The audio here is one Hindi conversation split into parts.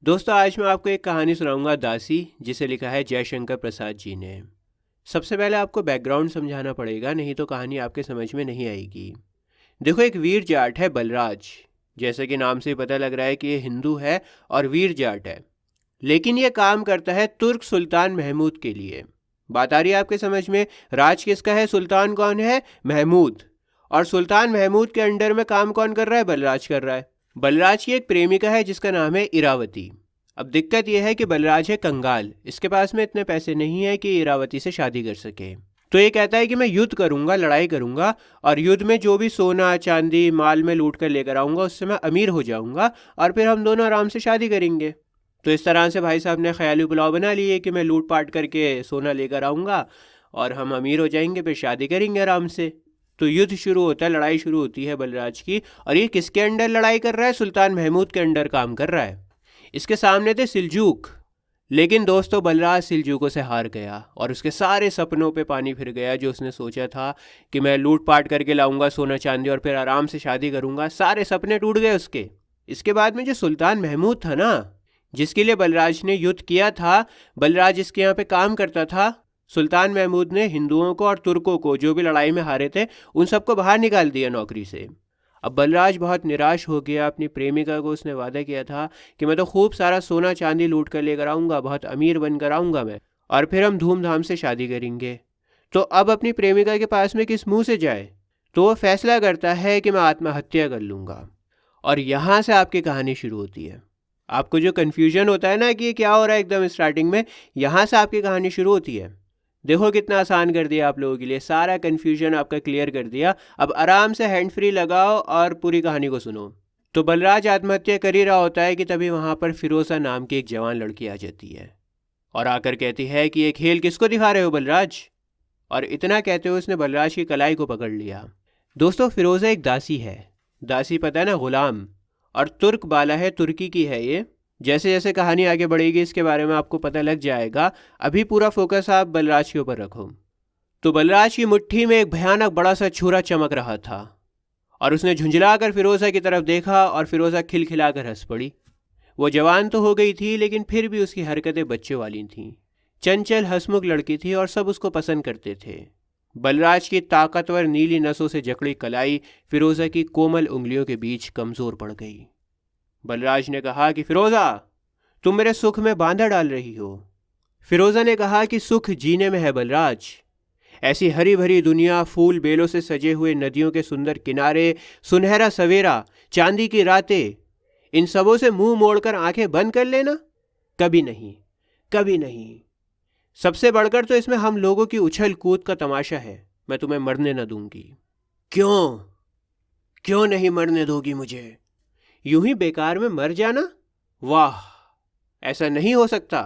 दोस्तों, आज मैं आपको एक कहानी सुनाऊंगा दासी, जिसे लिखा है जयशंकर प्रसाद जी ने। सबसे पहले आपको बैकग्राउंड समझाना पड़ेगा, नहीं तो कहानी आपके समझ में नहीं आएगी। देखो, एक वीर जाट है बलराज। जैसे कि नाम से ही पता लग रहा है कि ये हिंदू है और वीर जाट है। लेकिन ये काम करता है तुर्क सुल्तान महमूद के लिए। बात आ रही है आपके समझ में? राज किसका है? सुल्तान कौन है? महमूद। और सुल्तान महमूद के अंडर में काम कौन कर रहा है? बलराज कर रहा है। बलराज की एक प्रेमिका है जिसका नाम है इरावती। अब दिक्कत यह है कि बलराज है कंगाल, इसके पास में इतने पैसे नहीं है कि इरावती से शादी कर सके। तो ये कहता है कि मैं युद्ध करूंगा, लड़ाई करूंगा, और युद्ध में जो भी सोना चांदी माल में लूट कर लेकर आऊंगा उससे मैं अमीर हो जाऊंगा, और फिर हम दोनों आराम से शादी करेंगे। तो इस तरह से भाई साहब ने ख्याली पुलाव बना लिए कि मैं लूट पाट करके सोना लेकर आऊंगा और हम अमीर हो जाएंगे, फिर शादी करेंगे आराम से। तो युद्ध शुरू होता है, लड़ाई शुरू होती है बलराज की। और ये किसके अंडर लड़ाई कर रहा है? सुल्तान महमूद के अंडर काम कर रहा है। इसके सामने थे सिलजूक। लेकिन दोस्तों, बलराज सिलजूकों से हार गया और उसके सारे सपनों पे पानी फिर गया। जो उसने सोचा था कि मैं लूट पाट करके लाऊंगा सोना चांदी और फिर आराम से शादी करूंगा, सारे सपने टूट गए उसके। इसके बाद में जो सुल्तान महमूद था ना, जिसके लिए बलराज ने युद्ध किया था, बलराज इसके यहाँ पे काम करता था। सुल्तान महमूद ने हिंदुओं को और तुर्कों को, जो भी लड़ाई में हारे थे, उन सबको बाहर निकाल दिया नौकरी से। अब बलराज बहुत निराश हो गया। अपनी प्रेमिका को उसने वादा किया था कि मैं तो खूब सारा सोना चांदी लूट कर लेकर आऊँगा, बहुत अमीर बनकर आऊँगा मैं, और फिर हम धूमधाम से शादी करेंगे। तो अब अपनी प्रेमिका के पास में किस मुंह से जाए? तो वो फैसला करता है कि मैं आत्महत्या कर लूँगा। और यहाँ से आपकी कहानी शुरू होती है। आपको जो कन्फ्यूजन होता है ना कि ये क्या हो रहा है एकदम स्टार्टिंग में, यहाँ से आपकी कहानी शुरू होती है। देखो कितना आसान कर दिया आप लोगों के लिए, सारा कन्फ्यूजन आपका क्लियर कर दिया। अब आराम से हैंड फ्री लगाओ और पूरी कहानी को सुनो। तो बलराज आत्महत्या कर ही रहा होता है कि तभी वहाँ पर फिरोजा नाम की एक जवान लड़की आ जाती है और आकर कहती है कि ये खेल किसको दिखा रहे हो बलराज? और इतना कहते हुए उसने बलराज की कलाई को पकड़ लिया। दोस्तों, फिरोजा एक दासी है। दासी पता है ना, गुलाम। और तुर्क बाला है, तुर्की की है ये। जैसे जैसे कहानी आगे बढ़ेगी इसके बारे में आपको पता लग जाएगा। अभी पूरा फोकस आप बलराज के ऊपर रखो। तो बलराज की मुट्ठी में एक भयानक बड़ा सा छुरा चमक रहा था और उसने झुंझलाकर फिरोजा की तरफ देखा और फिरोजा खिलखिलाकर हंस पड़ी। वो जवान तो हो गई थी, लेकिन फिर भी उसकी हरकतें बच्चे वाली थीं। चंचल हंसमुख लड़की थी और सब उसको पसंद करते थे। बलराज की ताकतवर नीली नसों से जकड़ी कलाई फिरोजा की कोमल उंगलियों के बीच कमजोर पड़ गई। बलराज ने कहा कि फिरोजा, तुम मेरे सुख में बांधा डाल रही हो। फिरोजा ने कहा कि सुख जीने में है बलराज। ऐसी हरी भरी दुनिया, फूल बेलों से सजे हुए नदियों के सुंदर किनारे, सुनहरा सवेरा, चांदी की रातें, इन सबों से मुंह मोड़कर आंखें बंद कर लेना? कभी नहीं, कभी नहीं। सबसे बढ़कर तो इसमें हम लोगों की उछल कूद का तमाशा है। मैं तुम्हें मरने न दूंगी। क्यों? क्यों नहीं मरने दोगी मुझे? यूं ही बेकार में मर जाना? वाह, ऐसा नहीं हो सकता।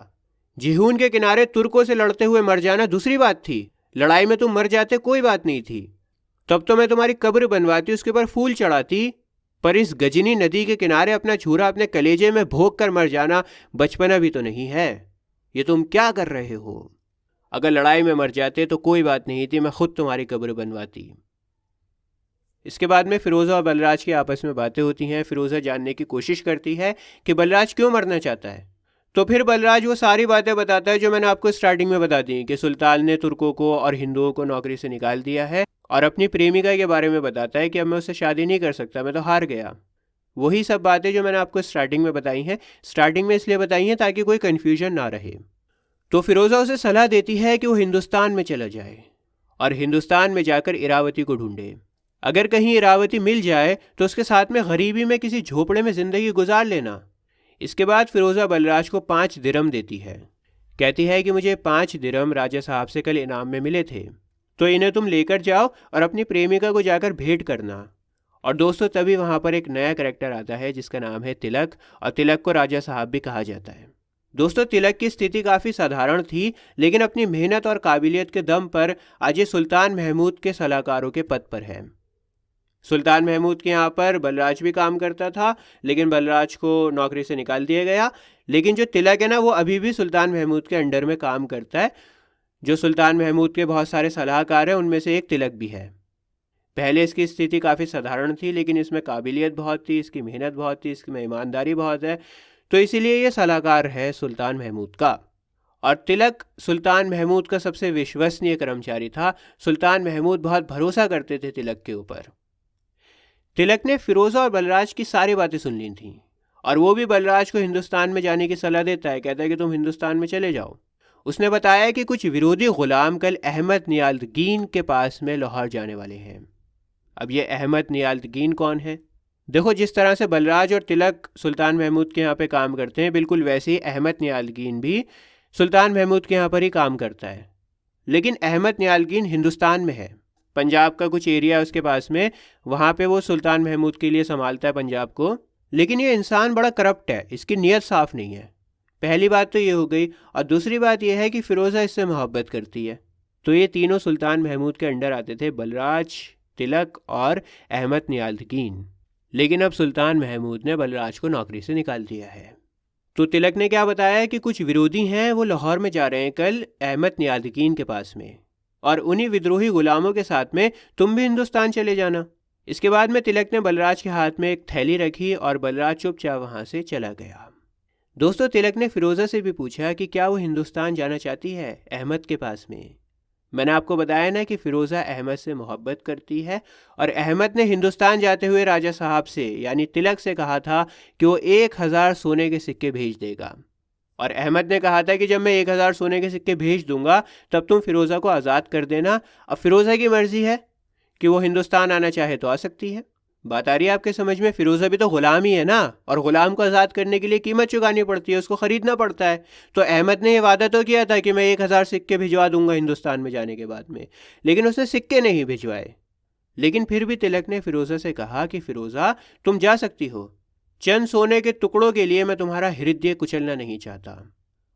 जिहून के किनारे तुर्कों से लड़ते हुए मर जाना दूसरी बात थी। लड़ाई में तुम मर जाते कोई बात नहीं थी। तब तो मैं तुम्हारी कब्र बनवाती, उसके ऊपर फूल चढ़ाती। पर इस गजनी नदी के किनारे अपना छुरा अपने कलेजे में भोग कर मर जाना बचपना भी तो नहीं है। ये तुम क्या कर रहे हो? अगर लड़ाई में मर जाते तो कोई बात नहीं थी, मैं खुद तुम्हारी कब्र बनवाती। इसके बाद में फिरोजा और बलराज की आपस में बातें होती हैं। फिरोजा जानने की कोशिश करती है कि बलराज क्यों मरना चाहता है। तो फिर बलराज वो सारी बातें बताता है जो मैंने आपको स्टार्टिंग में बता दी कि सुल्तान ने तुर्कों को और हिंदुओं को नौकरी से निकाल दिया है, और अपनी प्रेमिका के बारे में बताता है कि अब मैं उससे शादी नहीं कर सकता, मैं तो हार गया। वही सब बातें जो मैंने आपको स्टार्टिंग में बताई हैं। स्टार्टिंग में इसलिए बताई हैं ताकि कोई कन्फ्यूजन ना रहे। तो फिरोजा उसे सलाह देती है कि वो हिंदुस्तान में चला जाए और हिंदुस्तान में जाकर इरावती को ढूंढे। अगर कहीं इरावती मिल जाए तो उसके साथ में गरीबी में किसी झोपड़े में ज़िंदगी गुजार लेना। इसके बाद फिरोजा बलराज को 5 दिरम देती है। कहती है कि मुझे 5 दिरम राजा साहब से कल इनाम में मिले थे, तो इन्हें तुम लेकर जाओ और अपनी प्रेमिका को जाकर भेंट करना। और दोस्तों, तभी वहाँ पर एक नया करैक्टर आता है जिसका नाम है तिलक, और तिलक को राजा साहब भी कहा जाता है। दोस्तों, तिलक की स्थिति काफ़ी साधारण थी, लेकिन अपनी मेहनत और काबिलियत के दम पर आज ये सुल्तान महमूद के सलाहकारों के पद पर है। सुल्तान महमूद के यहाँ पर बलराज भी काम करता था, लेकिन बलराज को नौकरी से निकाल दिया गया। लेकिन जो तिलक है ना, वो अभी भी सुल्तान महमूद के अंडर में काम करता है। जो सुल्तान महमूद के बहुत सारे सलाहकार हैं उनमें से एक तिलक भी है। पहले इसकी स्थिति काफ़ी साधारण थी, लेकिन इसमें काबिलियत बहुत थी, इसकी मेहनत बहुत थी, इसमें ईमानदारी बहुत है। तो इसीलिए ये सलाहकार है सुल्तान महमूद का। और तिलक सुल्तान महमूद का सबसे विश्वसनीय कर्मचारी था। सुल्तान महमूद बहुत भरोसा करते थे तिलक के ऊपर। तिलक ने फिरोज़ा और बलराज की सारी बातें सुन ली थीं, और वो भी बलराज को हिंदुस्तान में जाने की सलाह देता है। कहता है कि तुम हिंदुस्तान में चले जाओ। उसने बताया कि कुछ विरोधी गुलाम कल अहमद नियाज़गीन के पास में लाहौर जाने वाले हैं। अब ये अहमद नियाज़गीन कौन है? देखो, जिस तरह से बलराज और तिलक सुल्तान महमूद के यहाँ पे काम करते हैं, बिल्कुल वैसे ही अहमद नियाज़गीन भी सुल्तान महमूद के यहाँ पर ही काम करता है। लेकिन अहमद नियाज़गीन हिंदुस्तान में है, पंजाब का कुछ एरिया उसके पास में, वहाँ पे वो सुल्तान महमूद के लिए संभालता है पंजाब को। लेकिन ये इंसान बड़ा करप्ट है, इसकी नीयत साफ़ नहीं है। पहली बात तो ये हो गई, और दूसरी बात ये है कि फ़िरोज़ा इससे मोहब्बत करती है। तो ये तीनों सुल्तान महमूद के अंडर आते थे, बलराज, तिलक और अहमद नियाज़गीन। लेकिन अब सुल्तान महमूद ने बलराज को नौकरी से निकाल दिया है। तो तिलक ने क्या बताया कि कुछ विरोधी हैं, वो लाहौर में जा रहे हैं कल अहमद नियाज़गीन के पास में, और उन्हीं विद्रोही गुलामों के साथ में तुम भी हिंदुस्तान चले जाना। इसके बाद में तिलक ने बलराज के हाथ में एक थैली रखी और बलराज चुपचाप वहाँ से चला गया। दोस्तों, तिलक ने फिरोज़ा से भी पूछा कि क्या वो हिंदुस्तान जाना चाहती है अहमद के पास में। मैंने आपको बताया ना कि फ़िरोज़ा अहमद से मोहब्बत करती है, और अहमद ने हिंदुस्तान जाते हुए राजा साहब से यानी तिलक से कहा था कि वो 1000 सोने के सिक्के भेज देगा। और अहमद ने कहा था कि जब मैं 1000 सोने के सिक्के भेज दूंगा तब तुम फ़िरोज़ा को आज़ाद कर देना। अब फ़िरोज़ा की मर्ज़ी है कि वो हिंदुस्तान आना चाहे तो आ सकती है। बात आ रही है आपके समझ में? फ़िरोज़ा भी तो ग़ुलाम ही है ना, और ग़ुलाम को आज़ाद करने के लिए कीमत चुकानी पड़ती है, उसको ख़रीदना पड़ता है। तो अहमद ने ये वादा तो किया था कि मैं 1000 सिक्के भिजवा दूंगा हिंदुस्तान में जाने के बाद में, लेकिन उसने सिक्के नहीं भिजवाए। लेकिन फिर भी तिलक ने फ़िरोज़ा से कहा कि फ़िरोज़ा, तुम जा सकती हो, चंद सोने के टुकड़ों के लिए मैं तुम्हारा हृदय कुचलना नहीं चाहता।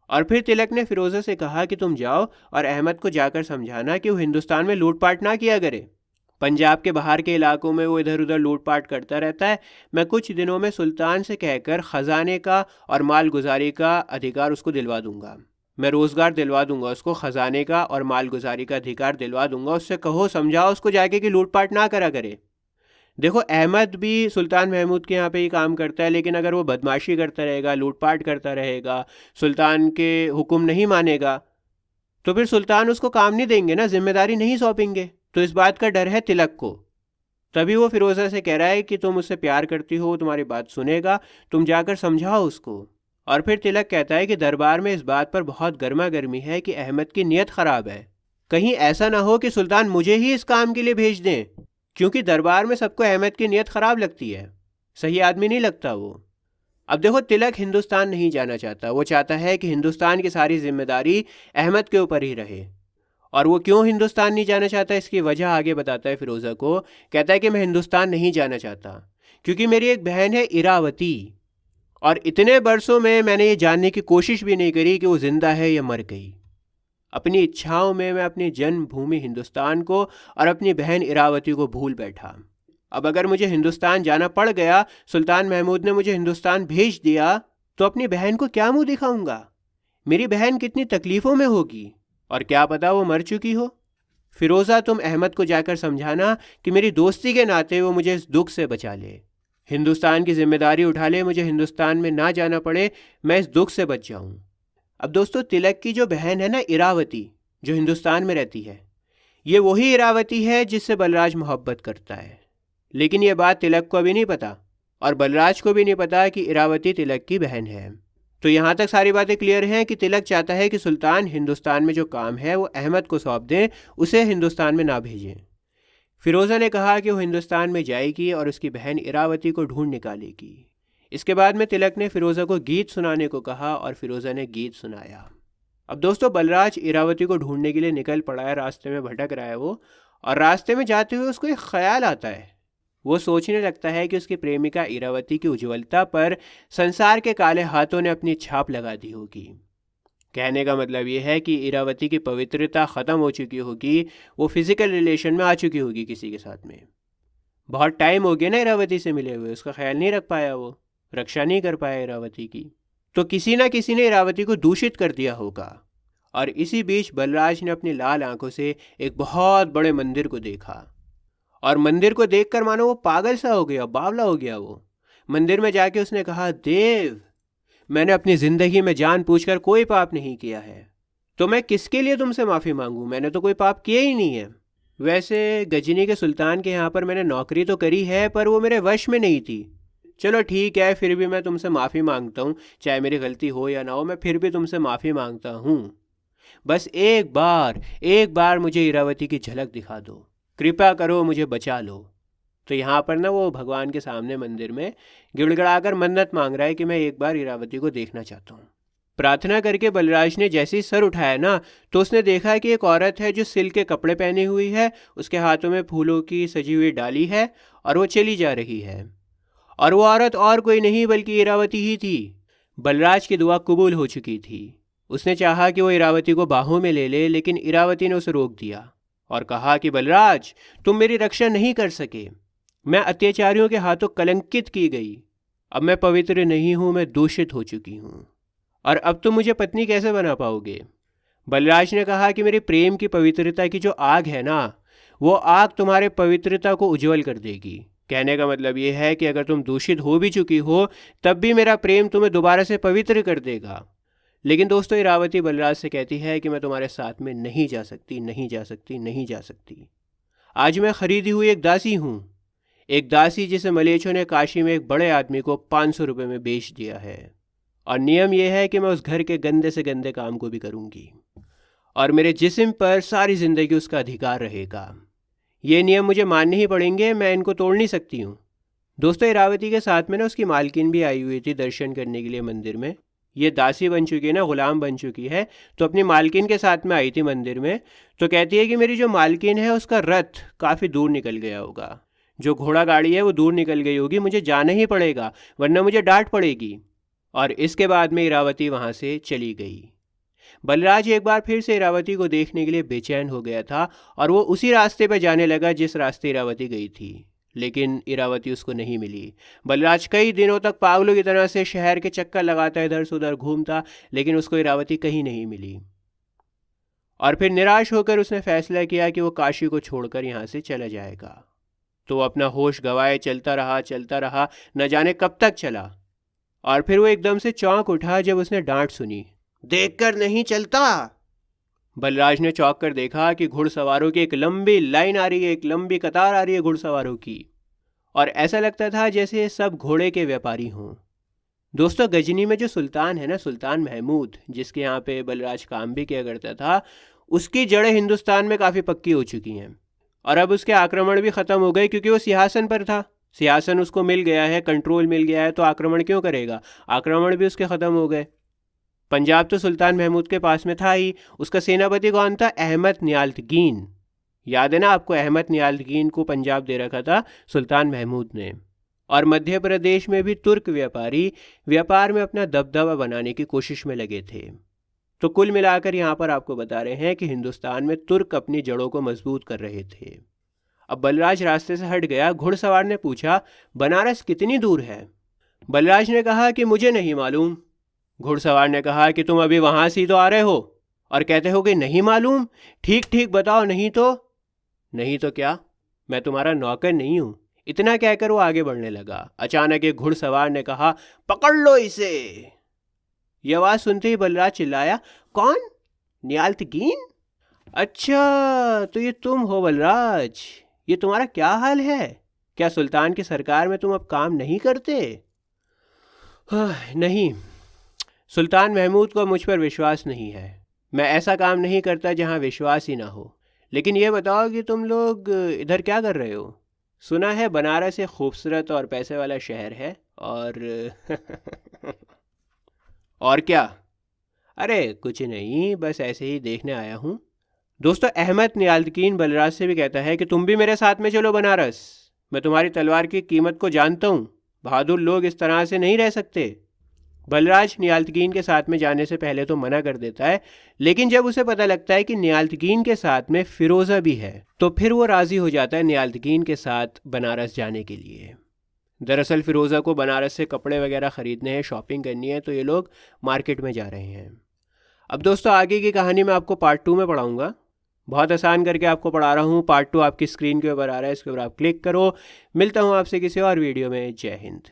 और फिर तिलक ने फ़िरोज़ा से कहा कि तुम जाओ और अहमद को जाकर समझाना कि वो हिंदुस्तान में लूटपाट ना किया करे। पंजाब के बाहर के इलाकों में वो इधर उधर लूटपाट करता रहता है। मैं कुछ दिनों में सुल्तान से कहकर ख़जाने का और माल गुजारी का अधिकार उसको दिलवा दूंगा। मैं रोज़गार दिलवा दूंगा उसको, ख़जाने का और माल गुजारी का अधिकार दिलवा दूंगा। उससे कहो, समझाओ उसको जाके कि लूटपाट ना करा करे। देखो, अहमद भी सुल्तान महमूद के यहाँ पे ही काम करता है, लेकिन अगर वो बदमाशी करता रहेगा, लूटपाट करता रहेगा, सुल्तान के हुक्म नहीं मानेगा, तो फिर सुल्तान उसको काम नहीं देंगे ना, जिम्मेदारी नहीं सौंपेंगे। तो इस बात का डर है तिलक को। तभी वो फ़िरोज़ा से कह रहा है कि तुम उससे प्यार करती हो, तुम्हारी बात सुनेगा, तुम जाकर समझाओ उसको। और फिर तिलक कहता है कि दरबार में इस बात पर बहुत गर्मा गर्मी है कि अहमद की नीयत ख़राब है। कहीं ऐसा ना हो कि सुल्तान मुझे ही इस काम के लिए भेज दें, क्योंकि दरबार में सबको अहमद की नीयत ख़राब लगती है, सही आदमी नहीं लगता वो। अब देखो, तिलक हिंदुस्तान नहीं जाना चाहता। वो चाहता है कि हिंदुस्तान की सारी जिम्मेदारी अहमद के ऊपर ही रहे। और वो क्यों हिंदुस्तान नहीं जाना चाहता, इसकी वजह आगे बताता है फ़िरोज़ा को। कहता है कि मैं हिंदुस्तान नहीं जाना चाहता क्योंकि मेरी एक बहन है इरावती, और इतने बरसों में मैंने ये जानने की कोशिश भी नहीं करी कि वो ज़िंदा है या मर गई। अपनी इच्छाओं में मैं अपनी जन्मभूमि हिंदुस्तान को और अपनी बहन इरावती को भूल बैठा। अब अगर मुझे हिंदुस्तान जाना पड़ गया, सुल्तान महमूद ने मुझे हिंदुस्तान भेज दिया, तो अपनी बहन को क्या मुँह दिखाऊंगा? मेरी बहन कितनी तकलीफ़ों में होगी, और क्या पता वो मर चुकी हो। फ़िरोज़ा, तुम अहमद को जाकर समझाना कि मेरी दोस्ती के नाते वो मुझे इस दुख से बचा ले, हिंदुस्तान की जिम्मेदारी उठा ले, मुझे हिंदुस्तान में ना जाना पड़े, मैं इस दुख से बच जाऊं। अब दोस्तों, तिलक की जो बहन है ना इरावती, जो हिंदुस्तान में रहती है, ये वही इरावती है जिससे बलराज मोहब्बत करता है। लेकिन ये बात तिलक को अभी नहीं पता, और बलराज को भी नहीं पता कि इरावती तिलक की बहन है। तो यहाँ तक सारी बातें क्लियर हैं कि तिलक चाहता है कि सुल्तान हिंदुस्तान में जो काम है वो अहमद को सौंप दें, उसे हिंदुस्तान में ना भेजें। फ़िरोज़ा ने कहा कि वो हिंदुस्तान में जाएगी और उसकी बहन इरावती को ढूंढ निकालेगी। इसके बाद में तिलक ने फ़िरोज़ा को गीत सुनाने को कहा, और फ़िरोज़ा ने गीत सुनाया। अब दोस्तों, बलराज इरावती को ढूंढने के लिए निकल पड़ा है, रास्ते में भटक रहा है वो, और रास्ते में जाते हुए उसको एक ख्याल आता है। वो सोचने लगता है कि उसकी प्रेमिका इरावती की उज्ज्वलता पर संसार के काले हाथों ने अपनी छाप लगा दी होगी। कहने का मतलब ये है कि इरावती की पवित्रता ख़त्म हो चुकी होगी, वो फिज़िकल रिलेशन में आ चुकी होगी किसी के साथ में। बहुत टाइम हो गया ना इरावती से मिले हुए, उसका ख्याल नहीं रख पाया, वो रक्षा नहीं कर पाया इरावती की। तो किसी ना किसी ने इरावती को दूषित कर दिया होगा। और इसी बीच बलराज ने अपनी लाल आंखों से एक बहुत बड़े मंदिर को देखा, और मंदिर को देखकर मानो वो पागल सा हो गया, बावला हो गया। वो मंदिर में जाके उसने कहा, देव, मैंने अपनी ज़िंदगी में जानबूझकर कोई पाप नहीं किया है। तो मैं किसके लिए तुमसे माफ़ी मांगूं? मैंने तो कोई पाप किया ही नहीं है। वैसे गजनी के सुल्तान के यहाँ पर मैंने नौकरी तो करी है, पर वो मेरे वश में नहीं थी। चलो ठीक है, फिर भी मैं तुमसे माफ़ी मांगता हूँ, चाहे मेरी गलती हो या ना हो, मैं फिर भी तुमसे माफ़ी मांगता हूँ। बस एक बार मुझे इरावती की झलक दिखा दो, कृपा करो, मुझे बचा लो। तो यहाँ पर ना वो भगवान के सामने मंदिर में गिड़गिड़ाकर मन्नत मांग रहा है कि मैं एक बार इरावती को देखना चाहता हूँ। प्रार्थना करके बलराज ने जैसे ही सर उठाया ना, तो उसने देखा कि एक औरत है जो सिल्क के कपड़े पहनी हुई है, उसके हाथों में फूलों की सजी हुई डाली है और वो चली जा रही है। और वो औरत और कोई नहीं बल्कि इरावती ही थी। बलराज की दुआ कबूल हो चुकी थी। उसने चाहा कि वो इरावती को बाहों में ले ले, लेकिन इरावती ने उसे रोक दिया और कहा कि बलराज, तुम मेरी रक्षा नहीं कर सके। मैं अत्याचारियों के हाथों कलंकित की गई। अब मैं पवित्र नहीं हूं, मैं दूषित हो चुकी हूं। और अब तुम मुझे पत्नी कैसे बना पाओगे? बलराज ने कहा कि मेरे प्रेम की पवित्रता की जो आग है ना, वो आग तुम्हारे पवित्रता को उज्जवल कर देगी। कहने का मतलब ये है कि अगर तुम दूषित हो भी चुकी हो, तब भी मेरा प्रेम तुम्हें दोबारा से पवित्र कर देगा। लेकिन दोस्तों, इरावती बलराज से कहती है कि मैं तुम्हारे साथ में नहीं जा सकती, नहीं जा सकती, नहीं जा सकती। आज मैं खरीदी हुई एक दासी हूँ, एक दासी जिसे मलेच्छों ने काशी में एक बड़े आदमी को 500 रुपये में बेच दिया है। और नियम यह है कि मैं उस घर के गंदे से गंदे काम को भी करूँगी और मेरे जिस्म पर सारी ज़िंदगी उसका अधिकार रहेगा। ये नियम मुझे मानने ही पड़ेंगे, मैं इनको तोड़ नहीं सकती हूँ। दोस्तों, इरावती के साथ में ना उसकी मालकिन भी आई हुई थी दर्शन करने के लिए मंदिर में। ये दासी बन चुकी है ना, गुलाम बन चुकी है, तो अपनी मालकिन के साथ में आई थी मंदिर में। तो कहती है कि मेरी जो मालकिन है उसका रथ काफ़ी दूर निकल गया होगा, जो घोड़ा गाड़ी है वो दूर निकल गई होगी, मुझे जाना ही पड़ेगा वरना मुझे डांट पड़ेगी। और इसके बाद में इरावती वहाँ से चली गई। बलराज एक बार फिर से इरावती को देखने के लिए बेचैन हो गया था और वो उसी रास्ते पर जाने लगा जिस रास्ते इरावती गई थी, लेकिन इरावती उसको नहीं मिली। बलराज कई दिनों तक पागलों की तरह से शहर के चक्कर लगाता इधर से उधर घूमता, लेकिन उसको इरावती कहीं नहीं मिली। और फिर निराश होकर उसने फैसला किया कि वो काशी को छोड़कर यहाँ से चला जाएगा। तो वो अपना होश गंवाए चलता रहा, न जाने कब तक चला। और फिर वो एकदम से चौंक उठा जब उसने डांट सुनी, देखकर नहीं चलता। बलराज ने चौंक कर देखा कि घुड़सवारों की एक लंबी लाइन आ रही है, एक लंबी कतार आ रही है घुड़सवारों की, और ऐसा लगता था जैसे सब घोड़े के व्यापारी हों। दोस्तों, गजनी में जो सुल्तान है ना, सुल्तान महमूद, जिसके यहाँ पे बलराज काम भी किया करता था, उसकी जड़ें हिंदुस्तान में काफ़ी पक्की हो चुकी हैं और अब उसके आक्रमण भी ख़त्म हो गए, क्योंकि वो सिंहासन पर था। सिंहासन उसको मिल गया है, कंट्रोल मिल गया है, तो आक्रमण क्यों करेगा? आक्रमण भी उसके ख़त्म हो गए। पंजाब तो सुल्तान महमूद के पास में था ही। उसका सेनापति कौन था? अहमद नियाल्तगीन। याद है ना आपको, अहमद नियाल्तगीन को पंजाब दे रखा था सुल्तान महमूद ने। और मध्य प्रदेश में भी तुर्क व्यापारी व्यापार में अपना दबदबा बनाने की कोशिश में लगे थे। तो कुल मिलाकर यहाँ पर आपको बता रहे हैं कि हिंदुस्तान में तुर्क अपनी जड़ों को मजबूत कर रहे थे। अब बलराज रास्ते से हट गया। घुड़सवार ने पूछा, बनारस कितनी दूर है? बलराज ने कहा कि मुझे नहीं मालूम। घुड़सवार ने कहा कि तुम अभी वहाँ से ही तो आ रहे हो और कहते हो कि नहीं मालूम। ठीक ठीक बताओ, नहीं तो क्या? मैं तुम्हारा नौकर नहीं हूँ। इतना कहकर वो आगे बढ़ने लगा। अचानक एक घुड़सवार ने कहा, पकड़ लो इसे। यह आवाज़ सुनते ही बलराज चिल्लाया, कौन? नियाल्तगीन? अच्छा, तो ये तुम हो बलराज। ये तुम्हारा क्या हाल है? क्या सुल्तान की सरकार में तुम अब काम नहीं करते? नहीं, सुल्तान महमूद को मुझ पर विश्वास नहीं है। मैं ऐसा काम नहीं करता जहाँ विश्वास ही ना हो। लेकिन ये बताओ कि तुम लोग इधर क्या कर रहे हो? सुना है बनारस एक खूबसूरत और पैसे वाला शहर है और और क्या? अरे कुछ नहीं, बस ऐसे ही देखने आया हूँ। दोस्तों, अहमद नियाल्तगीन बलराज से भी कहता है कि तुम भी मेरे साथ में चलो बनारस। मैं तुम्हारी तलवार की कीमत को जानता हूँ। बहादुर लोग इस तरह से नहीं रह सकते। बलराज नियाल्तगीन के साथ में जाने से पहले तो मना कर देता है, लेकिन जब उसे पता लगता है कि नियाल्तगीन के साथ में फिरोज़ा भी है, तो फिर वो राज़ी हो जाता है नियाल्तगीन के साथ बनारस जाने के लिए। दरअसल फिरोज़ा को बनारस से कपड़े वगैरह ख़रीदने हैं, शॉपिंग करनी है, तो ये लोग मार्केट में जा रहे हैं। अब दोस्तों, आगे की कहानी मैं आपको पार्ट 2 में पढ़ाऊँगा। बहुत आसान करके आपको पढ़ा रहा हूँ। पार्ट 2 आपकी स्क्रीन के ऊपर आ रहा है, इसके ऊपर आप क्लिक करो। मिलता हूँ आपसे किसी और वीडियो में। जय हिंद।